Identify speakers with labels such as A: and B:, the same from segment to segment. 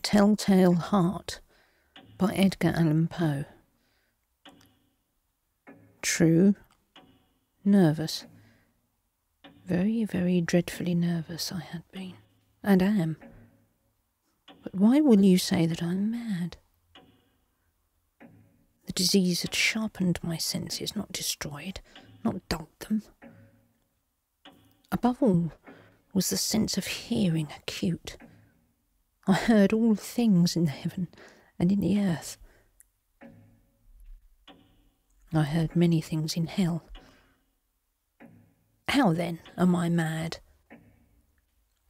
A: The Telltale Heart by Edgar Allan Poe. True, nervous. Very, very dreadfully nervous I had been, and am. But why will you say that I'm mad? The disease had sharpened my senses, not destroyed, not dulled them. Above all was the sense of hearing acute. I heard all things in the heaven and in the earth. I heard many things in hell. How then am I mad?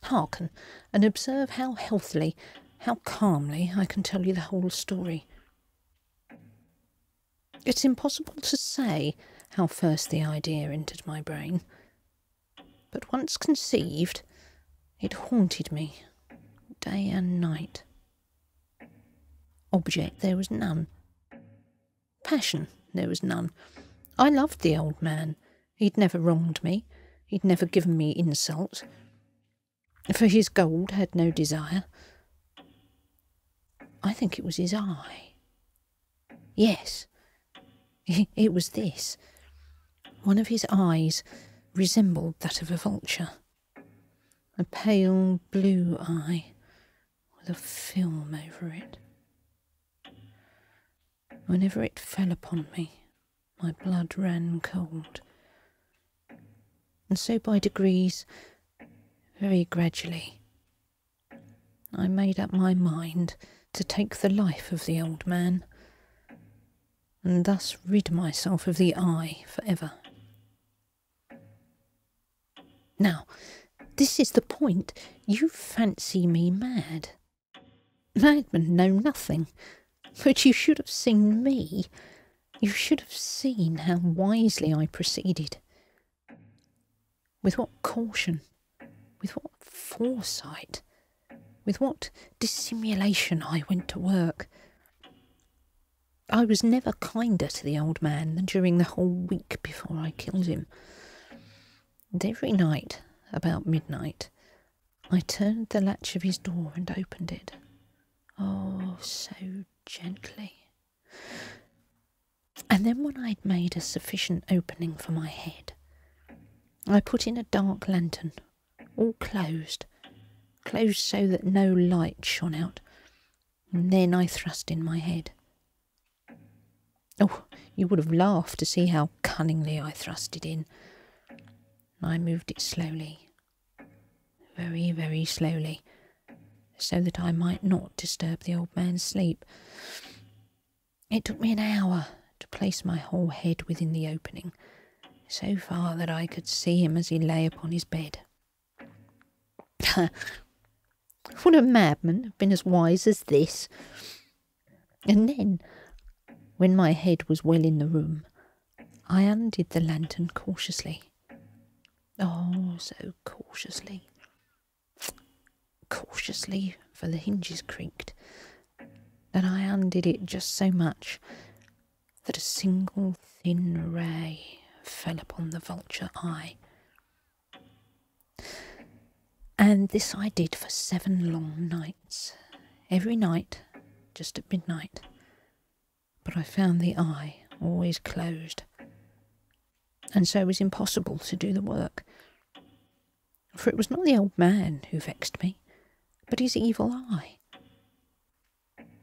A: Hearken and observe how healthily, how calmly I can tell you the whole story. It's impossible to say how first the idea entered my brain, but once conceived, it haunted me day and night. Object there was none. Passion there was none. I loved the old man. He'd never wronged me. He'd never given me insult. For his gold had no desire. I think it was his eye. Yes, it was this. One of his eyes resembled that of a vulture. A pale blue eye with a film over it. Whenever it fell upon me, my blood ran cold. And so by degrees, very gradually, I made up my mind to take the life of the old man, and thus rid myself of the eye forever. Now, this is the point. You fancy me mad. Madmen know nothing. But you should have seen me. You should have seen how wisely I proceeded. With what caution, with what foresight, with what dissimulation I went to work. I was never kinder to the old man than during the whole week before I killed him. And every night, about midnight, I turned the latch of his door and opened it. Oh, so gently. And then when I'd made a sufficient opening for my head, I put in a dark lantern, all closed so that no light shone out, and then I thrust in my head. Oh, you would have laughed to see how cunningly I thrust it in. I moved it slowly, very, very slowly, so that I might not disturb the old man's sleep. It took me an hour to place my whole head within the opening, so far that I could see him as he lay upon his bed. Would a madman have been as wise as this? And then, when my head was well in the room, I undid the lantern cautiously. Oh, so cautiously. Cautiously, for the hinges creaked. Then I undid it just so much that a single thin ray fell upon the vulture eye. And this I did for 7 long nights, every night, just at midnight. But I found the eye always closed, and so it was impossible to do the work. For it was not the old man who vexed me, but his evil eye.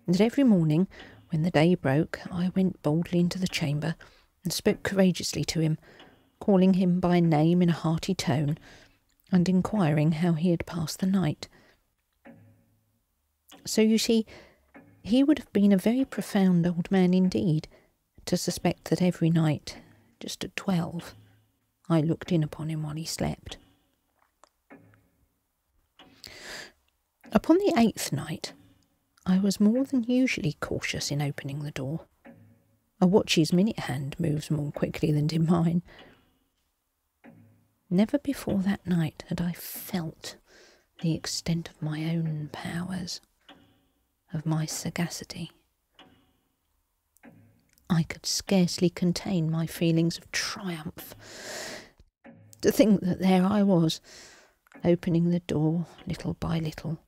A: And every morning, when the day broke, I went boldly into the chamber and spoke courageously to him, calling him by name in a hearty tone, and inquiring how he had passed the night. So you see, he would have been a very profound old man indeed, to suspect that every night, just at 12, I looked in upon him while he slept. Upon the 8th night, I was more than usually cautious in opening the door. A watch's minute hand moves more quickly than did mine. Never before that night had I felt the extent of my own powers, of my sagacity. I could scarcely contain my feelings of triumph. To think that there I was, opening the door little by little,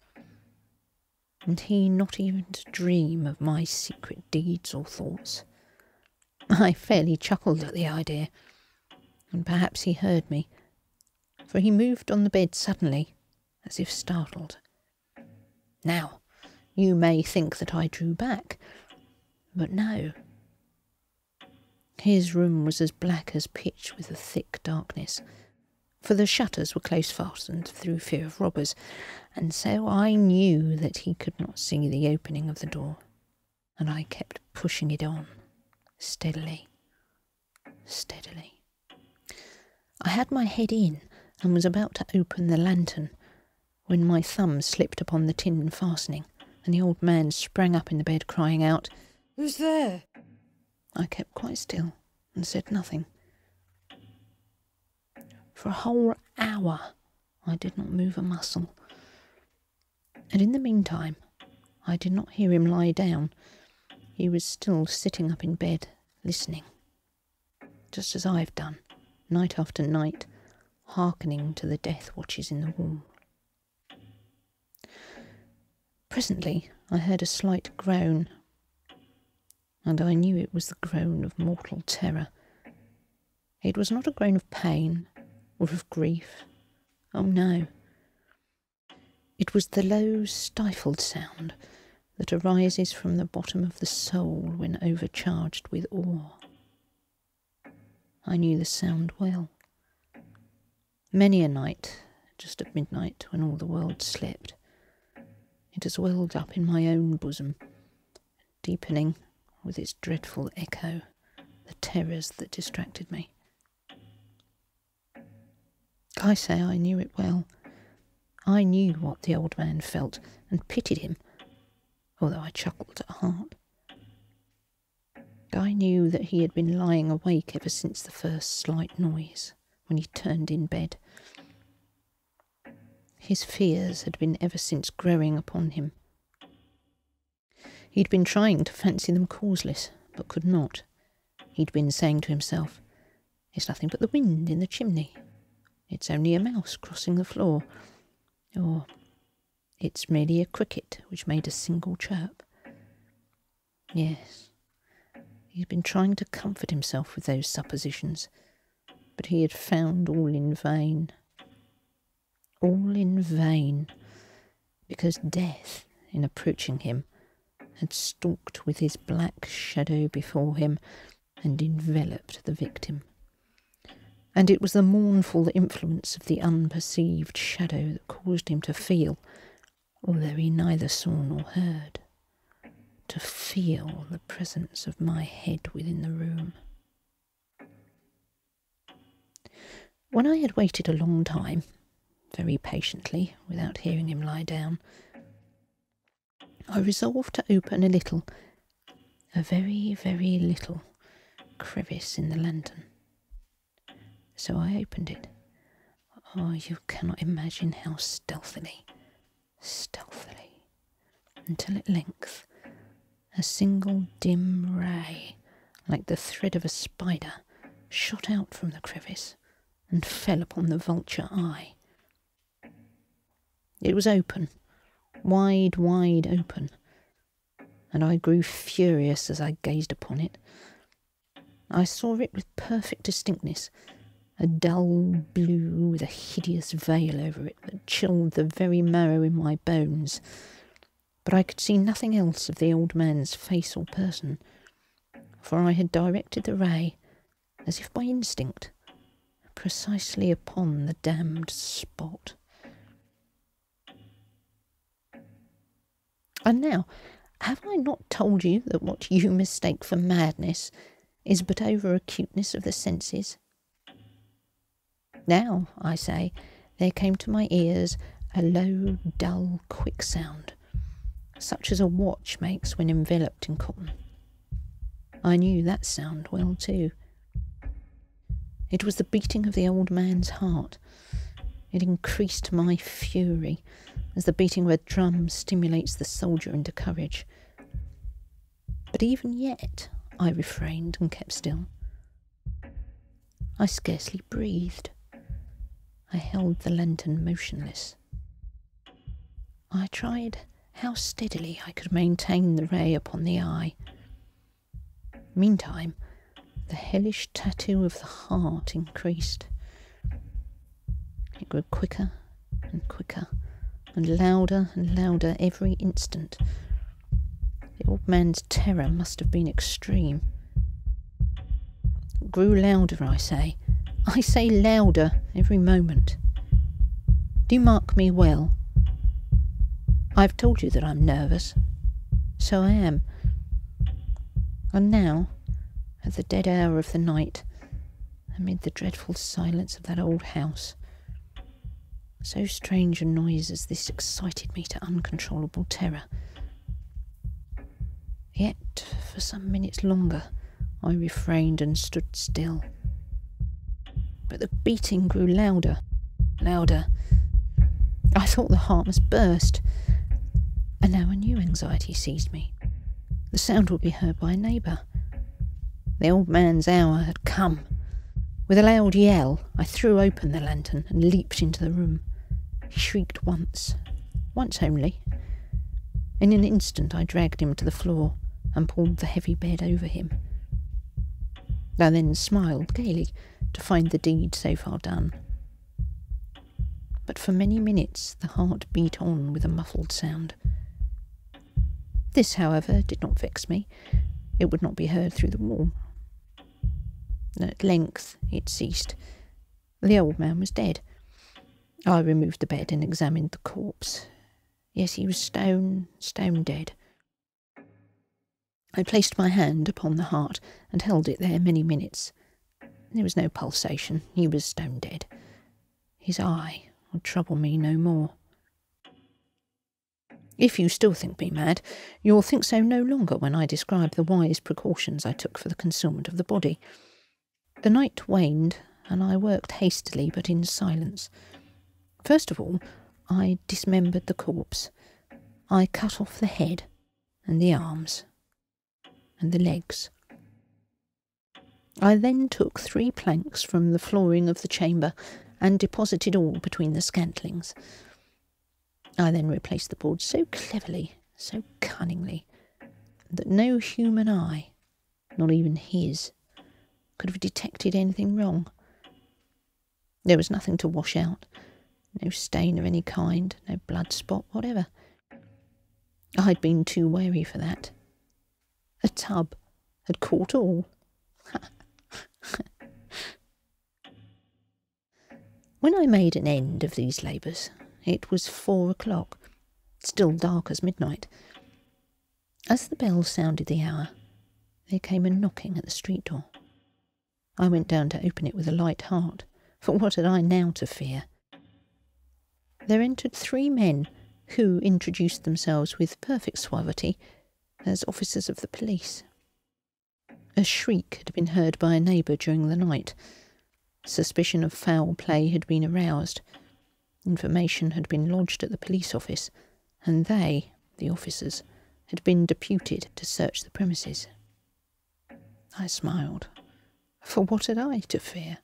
A: and he not even to dream of my secret deeds or thoughts. I fairly chuckled at the idea, and perhaps he heard me, for he moved on the bed suddenly, as if startled. Now, you may think that I drew back, but no. His room was as black as pitch with a thick darkness, for the shutters were close fastened through fear of robbers, and so I knew that he could not see the opening of the door, and I kept pushing it on, steadily, steadily. I had my head in and was about to open the lantern when my thumb slipped upon the tin fastening, and the old man sprang up in the bed crying out, "Who's there?" I kept quite still and said nothing. For a whole hour I did not move a muscle, and in the meantime I did not hear him lie down. He was still sitting up in bed, listening, just as I've done, night after night, hearkening to the death watches in the wall. Presently I heard a slight groan, and I knew it was the groan of mortal terror. It was not a groan of pain or of grief. Oh no. It was the low, stifled sound that arises from the bottom of the soul when overcharged with awe. I knew the sound well. Many a night, just at midnight, when all the world slept, it has welled up in my own bosom, deepening with its dreadful echo the terrors that distracted me. I say I knew it well. I knew what the old man felt and pitied him, although I chuckled at heart. I knew that he had been lying awake ever since the first slight noise, when he turned in bed. His fears had been ever since growing upon him. He'd been trying to fancy them causeless, but could not. He'd been saying to himself, "It's nothing but the wind in the chimney. It's only a mouse crossing the floor." Or, "It's merely a cricket which made a single chirp." Yes, he'd been trying to comfort himself with those suppositions, but he had found all in vain. All in vain, because death, in approaching him, had stalked with his black shadow before him and enveloped the victim. And it was the mournful influence of the unperceived shadow that caused him to feel, although he neither saw nor heard, to feel the presence of my head within the room. When I had waited a long time, very patiently, without hearing him lie down, I resolved to open a very, very little crevice in the lantern. So I opened it. Oh, you cannot imagine how stealthily, until at length a single dim ray, like the thread of a spider, shot out from the crevice and fell upon the vulture eye. It was open, wide open, and I grew furious as I gazed upon it. I saw it with perfect distinctness, a dull blue with a hideous veil over it that chilled the very marrow in my bones, but I could see nothing else of the old man's face or person, for I had directed the ray, as if by instinct, precisely upon the damned spot. And now, have I not told you that what you mistake for madness is but over-acuteness of the senses? Now, I say, there came to my ears a low, dull, quick sound, such as a watch makes when enveloped in cotton. I knew that sound well too. It was the beating of the old man's heart. It increased my fury, as the beating of a drum stimulates the soldier into courage. But even yet I refrained and kept still. I scarcely breathed. I held the lantern motionless. I tried how steadily I could maintain the ray upon the eye. Meantime, the hellish tattoo of the heart increased. It grew quicker and quicker, and louder every instant. The old man's terror must have been extreme. It grew louder, I say louder every moment. Do you mark me well? I've told you that I'm nervous. So I am. And now, at the dead hour of the night, amid the dreadful silence of that old house, so strange a noise as this excited me to uncontrollable terror. Yet, for some minutes longer, I refrained and stood still. But the beating grew louder. I thought the heart must burst. And now a new anxiety seized me. The sound would be heard by a neighbour. The old man's hour had come. With a loud yell, I threw open the lantern and leaped into the room. He shrieked once only. In an instant I dragged him to the floor and pulled the heavy bed over him. I then smiled gaily to find the deed so far done. But for many minutes the heart beat on with a muffled sound. This, however, did not vex me. It would not be heard through the wall. At length it ceased. The old man was dead. I removed the bed and examined the corpse. Yes, he was stone dead. I placed my hand upon the heart and held it there many minutes. There was no pulsation. He was stone dead. His eye would trouble me no more. If you still think me mad, you'll think so no longer when I describe the wise precautions I took for the concealment of the body. The night waned, and I worked hastily but in silence. First of all, I dismembered the corpse. I cut off the head, and the arms, and the legs. I then took 3 planks from the flooring of the chamber and deposited all between the scantlings. I then replaced the boards so cleverly, so cunningly, that no human eye, not even his, could have detected anything wrong. There was nothing to wash out, no stain of any kind, no blood spot whatever. I'd been too wary for that. A tub had caught all. When I made an end of these labours, it was 4 o'clock, still dark as midnight. As the bell sounded the hour, there came a knocking at the street door. I went down to open it with a light heart, for what had I now to fear? There entered 3 men, who introduced themselves with perfect suavity as officers of the police. A shriek had been heard by a neighbour during the night. Suspicion of foul play had been aroused. Information had been lodged at the police office, and they, the officers, had been deputed to search the premises. I smiled, for what had I to fear?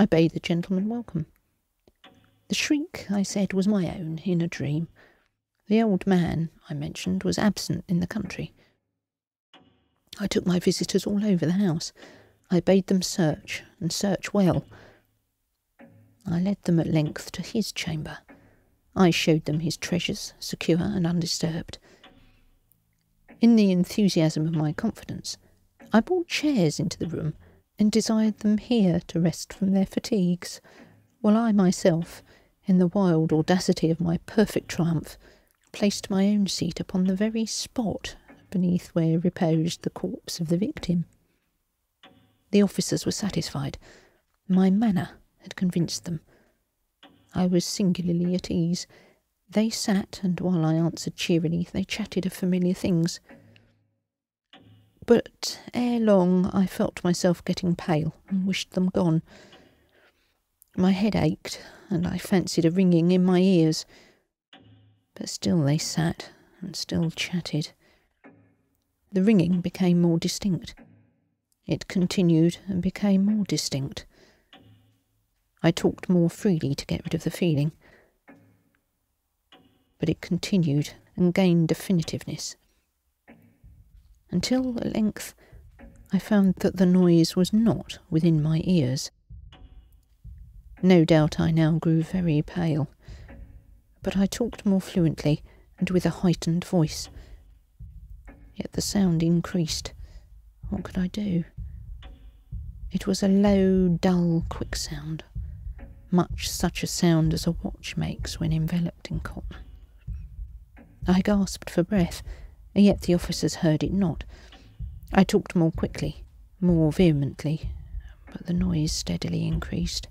A: I bade the gentleman welcome. The shriek, I said, was my own, in a dream. The old man, I mentioned, was absent in the country. I took my visitors all over the house. I bade them search, and search well. I led them at length to his chamber. I showed them his treasures, secure and undisturbed. In the enthusiasm of my confidence, I brought chairs into the room and desired them here to rest from their fatigues, while I myself, in the wild audacity of my perfect triumph, placed my own seat upon the very spot beneath where reposed the corpse of the victim. The officers were satisfied. My manner had convinced them. I was singularly at ease. They sat, and while I answered cheerily, they chatted of familiar things. But ere long I felt myself getting pale, and wished them gone. My head ached, and I fancied a ringing in my ears. But still they sat, and still chatted. The ringing became more distinct. It continued and became more distinct. I talked more freely to get rid of the feeling. But it continued and gain definitiveness. Until at length I found that the noise was not within my ears. No doubt I now grew very pale, but I talked more fluently and with a heightened voice. Yet the sound increased. What could I do? It was a low, dull, quick sound, much such a sound as a watch makes when enveloped in cotton. I gasped for breath, and yet the officers heard it not. I talked more quickly, more vehemently, but the noise steadily increased.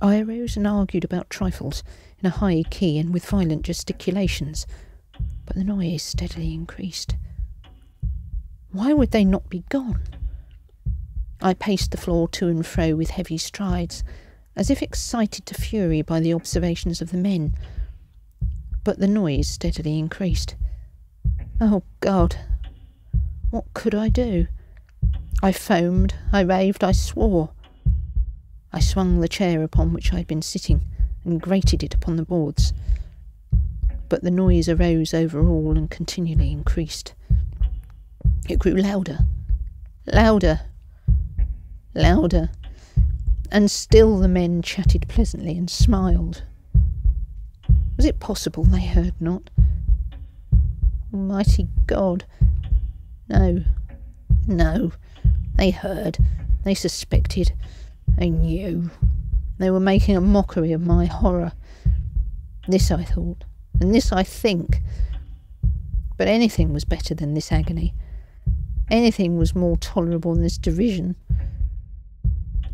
A: I arose and argued about trifles, in a high key and with violent gesticulations, but the noise steadily increased. Why would they not be gone? I paced the floor to and fro with heavy strides, as if excited to fury by the observations of the men, but the noise steadily increased. Oh God! What could I do? I foamed, I raved, I swore. I swung the chair upon which I had been sitting and grated it upon the boards, but the noise arose over all and continually increased. It grew louder, louder, louder, and still the men chatted pleasantly and smiled. Was it possible they heard not? Almighty God! No, no, they heard, they suspected, they knew. They were making a mockery of my horror. This I thought, and this I think. But anything was better than this agony. Anything was more tolerable than this derision.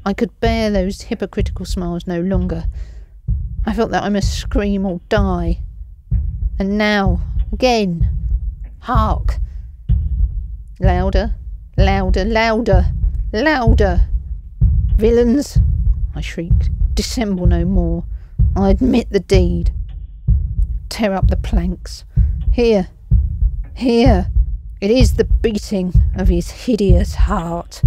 A: I could bear those hypocritical smiles no longer. I felt that I must scream or die. And now, again, hark! Louder, louder, louder, louder! Villains! I shrieked. Dissemble no more. I admit the deed. Tear up the planks. Here, here! It is the beating of his hideous heart.